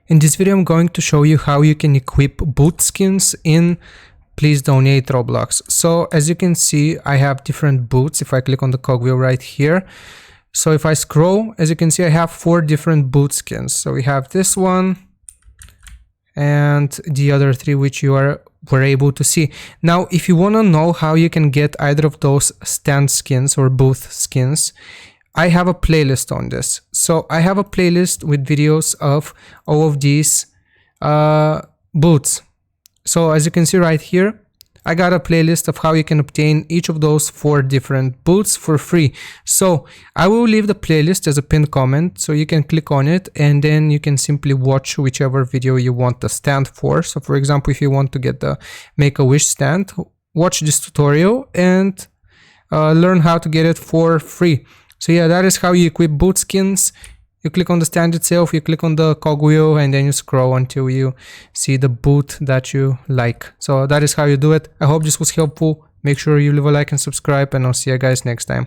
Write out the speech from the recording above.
In this video, I'm going to show you how you can equip boot skins in Please Donate Roblox. So as you can see, I have different boots if I click on the cogwheel right here. So if I scroll, as you can see, I have 4 different boot skins. So we have this one and the other 3 which you were able to see. Now, if you want to know how you can get either of those stand skins or booth skins, I have a playlist on this. So I have a playlist with videos of all of these boots. So as you can see right here, I got a playlist of how you can obtain each of those 4 different boots for free. So I will leave the playlist as a pinned comment, so you can click on it and then you can simply watch whichever video you want the stand for. So for example, if you want to get the Make-A-Wish stand, watch this tutorial and learn how to get it for free. So yeah, that is how you equip boot skins. You click on the stand itself, you click on the cogwheel, and then you scroll until you see the boot that you like. So that is how you do it. I hope this was helpful. Make sure you leave a like and subscribe, and I'll see you guys next time.